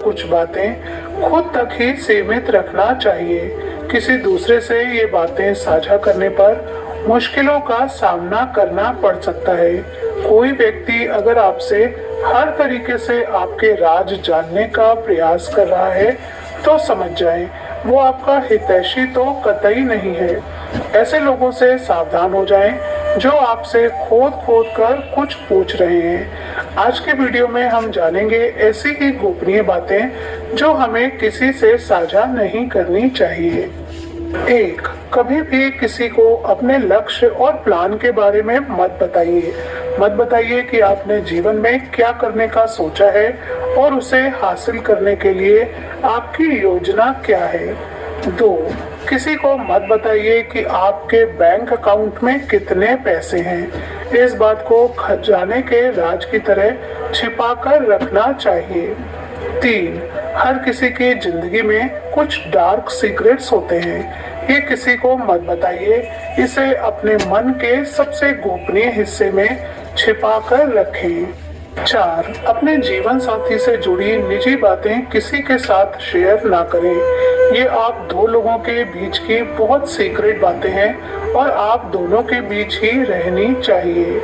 कुछ बातें खुद तक ही सीमित रखना चाहिए। किसी दूसरे से ये बातें साझा करने पर मुश्किलों का सामना करना पड़ सकता है। कोई व्यक्ति अगर आपसे हर तरीके से आपके राज जानने का प्रयास कर रहा है तो समझ जाएं, वो आपका हितैषी तो कतई नहीं है। ऐसे लोगों से सावधान हो जाएं जो आपसे खोद खोद कर कुछ पूछ रहे हैं। आज के वीडियो में हम जानेंगे ऐसी ही गोपनीय बातें जो हमें किसी से साझा नहीं करनी चाहिए। 1. कभी भी किसी को अपने लक्ष्य और प्लान के बारे में मत बताइए। मत बताइए कि आपने जीवन में क्या करने का सोचा है और उसे हासिल करने के लिए आपकी योजना क्या है। 2. किसी को मत बताइए कि आपके बैंक अकाउंट में कितने पैसे हैं। इस बात को खजाने के राज की तरह छिपा कर रखना चाहिए। 3. हर किसी की जिंदगी में कुछ डार्क सीक्रेट्स होते हैं। ये किसी को मत बताइए, इसे अपने मन के सबसे गोपनीय हिस्से में छिपा कर रखें। 4. अपने जीवन साथी से जुड़ी निजी बातें किसी के साथ शेयर ना करें। ये आप दो लोगों के बीच की बहुत सीक्रेट बातें हैं और आप दोनों के बीच ही रहनी चाहिए।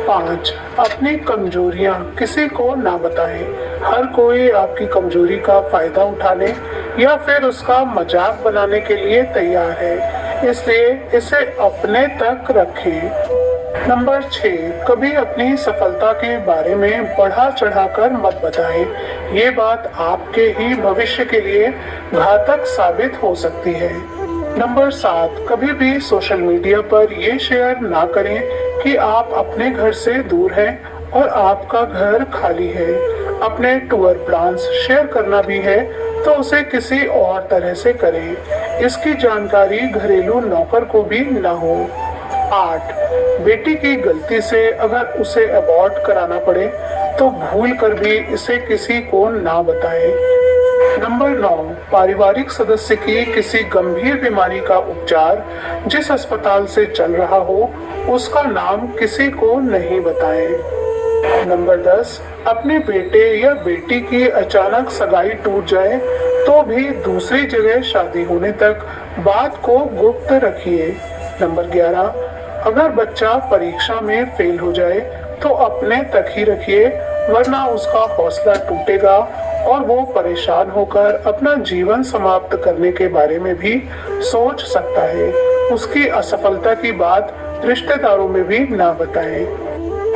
5. अपनी कमजोरियां किसी को ना बताएं। हर कोई आपकी कमजोरी का फायदा उठाने या फिर उसका मजाक बनाने के लिए तैयार है, इसलिए इसे अपने तक रखें। नंबर 6. कभी अपनी सफलता के बारे में बढ़ा चढ़ाकर मत बताएं। ये बात आपके ही भविष्य के लिए घातक साबित हो सकती है। नंबर 7. कभी भी सोशल मीडिया पर ये शेयर ना करें कि आप अपने घर से दूर हैं और आपका घर खाली है। अपने टूर प्लान्स शेयर करना भी है तो उसे किसी और तरह से करें। इसकी जानकारी घरेलू नौकर को भी न हो। 8. बेटी की गलती से अगर उसे अबॉर्ट कराना पड़े तो भूल कर भी इसे किसी को ना बताएं। नंबर 9. पारिवारिक सदस्य की किसी गंभीर बीमारी का उपचार जिस अस्पताल से चल रहा हो उसका नाम किसी को नहीं बताएं। नंबर 10. अपने बेटे या बेटी की अचानक सगाई टूट जाए तो भी दूसरी जगह शादी होने तक बात को गुप्त रखिए। नंबर 11. अगर बच्चा परीक्षा में फेल हो जाए तो अपने तक ही रखिए, वरना उसका हौसला टूटेगा और वो परेशान होकर अपना जीवन समाप्त करने के बारे में भी सोच सकता है। उसकी असफलता की बात रिश्तेदारों में भी ना बताएं।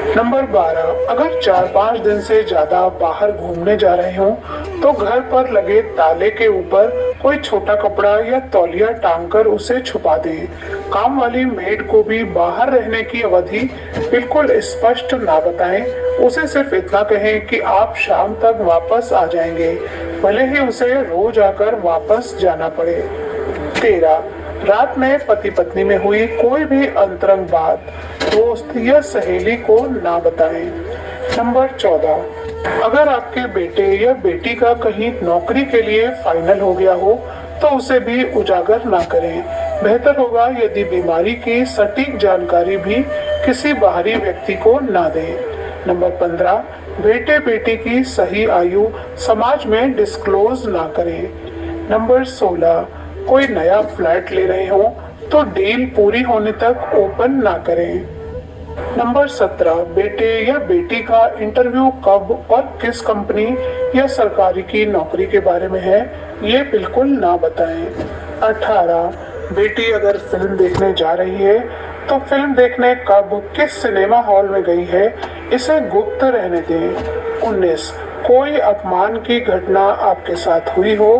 नंबर 12. अगर 4-5 दिन से ज्यादा बाहर घूमने जा रहे हो तो घर पर लगे ताले के ऊपर कोई छोटा कपड़ा या तौलिया टांग कर उसे छुपा दें। काम वाली मेड को भी बाहर रहने की अवधि बिल्कुल स्पष्ट ना बताएं। उसे सिर्फ इतना कहें कि आप शाम तक वापस आ जाएंगे, भले ही उसे रोज आकर वापस जाना पड़े। 13. रात में पति पत्नी में हुई कोई भी अंतरंग बात दोस्त या सहेली को ना बताएं। नंबर 14. अगर आपके बेटे या बेटी का कहीं नौकरी के लिए फाइनल हो गया हो तो उसे भी उजागर ना करें। बेहतर होगा यदि बीमारी की सटीक जानकारी भी किसी बाहरी व्यक्ति को ना दें। नंबर 15. बेटे बेटी की सही आयु समाज में डिस्क्लोज ना करें। नंबर 16. कोई नया फ्लैट ले रहे हो तो डील पूरी होने तक ओपन ना करें। नंबर 17. बेटे या बेटी का इंटरव्यू कब और किस कंपनी या सरकारी की नौकरी के बारे में है, ये बिल्कुल ना बताएं। 18. बेटी अगर फिल्म देखने जा रही है तो फिल्म देखने कब किस सिनेमा हॉल में गई है, इसे गुप्त रहने दें। 19. कोई अपमान की घटना आपके साथ हुई हो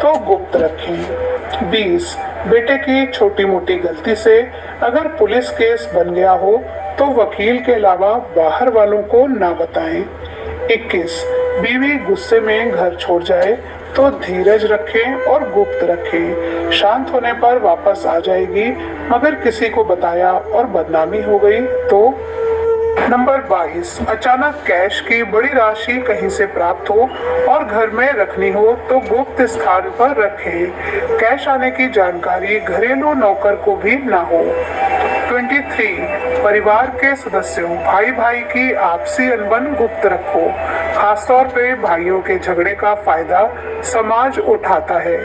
तो गुप्त रखें। 20. बेटे की छोटी मोटी गलती से अगर पुलिस केस बन गया हो तो वकील के अलावा बाहर वालों को ना बताएं। 21. बीवी गुस्से में घर छोड़ जाए तो धीरज रखें और गुप्त रखें। शांत होने पर वापस आ जाएगी, मगर किसी को बताया और बदनामी हो गई तो। नंबर 22. अचानक कैश की बड़ी राशि कहीं से प्राप्त हो और घर में रखनी हो तो गुप्त स्थान पर रखें। कैश आने की जानकारी घरेलू नौकर को भी ना हो। 23 परिवार के सदस्यों भाई भाई की आपसी अनबन गुप्त रखो। खासतौर पे भाइयों के झगड़े का फायदा समाज उठाता है।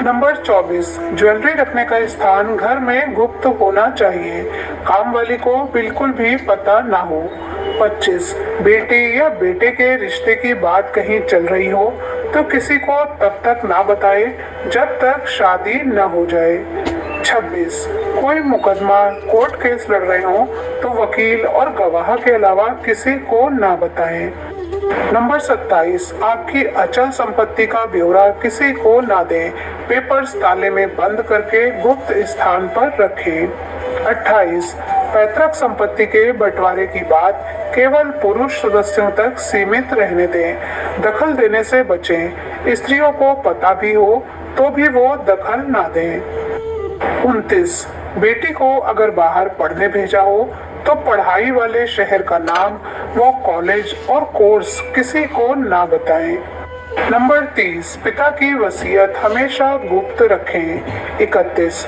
नंबर 24 ज्वेलरी रखने का स्थान घर में गुप्त होना चाहिए। काम वाली को बिल्कुल भी पता ना हो। 25 बेटे या बेटे के रिश्ते की बात कहीं चल रही हो तो किसी को तब तक ना बताए जब तक शादी न हो जाए। 26 कोई मुकदमा कोर्ट केस लड़ रहे हो तो वकील और गवाह के अलावा किसी को ना बताएं। नंबर 27 आपकी अचल संपत्ति का ब्यौरा किसी को ना दें। पेपर्स ताले में बंद करके गुप्त स्थान पर रखें। 28 पैतृक संपत्ति के बंटवारे की बात केवल पुरुष सदस्यों तक सीमित रहने दें। दखल देने से बचें। स्त्रियों को पता भी हो तो भी वो दखल ना दें। 29 बेटी को अगर बाहर पढ़ने भेजा हो तो पढ़ाई वाले शहर का नाम, वो कॉलेज और कोर्स किसी को ना बताएं। नंबर 30 पिता की वसीयत हमेशा गुप्त रखें। 31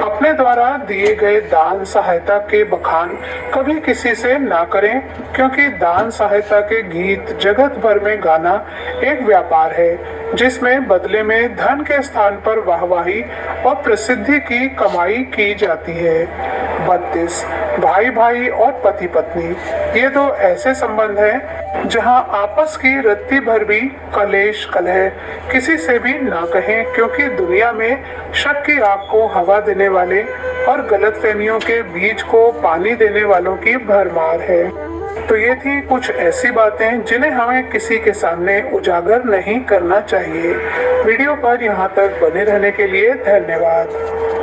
अपने द्वारा दिए गए दान सहायता के बखान कभी किसी से ना करें, क्योंकि दान सहायता के गीत जगत भर में गाना एक व्यापार है जिसमें बदले में धन के स्थान पर वाहवाही और प्रसिद्धि की कमाई की जाती है। 32 भाई भाई और पति पत्नी ये दो ऐसे संबंध हैं जहां आपस की रत्ती भर भी कलेश कलह किसी से भी ना कहें, क्योंकि दुनिया में शक की आग को हवा देने वाले और गलतफहमियों के बीज को पानी देने वालों की भरमार है। तो ये थी कुछ ऐसी बातें जिन्हें हमें किसी के सामने उजागर नहीं करना चाहिए। वीडियो पर यहाँ तक बने रहने के लिए धन्यवाद।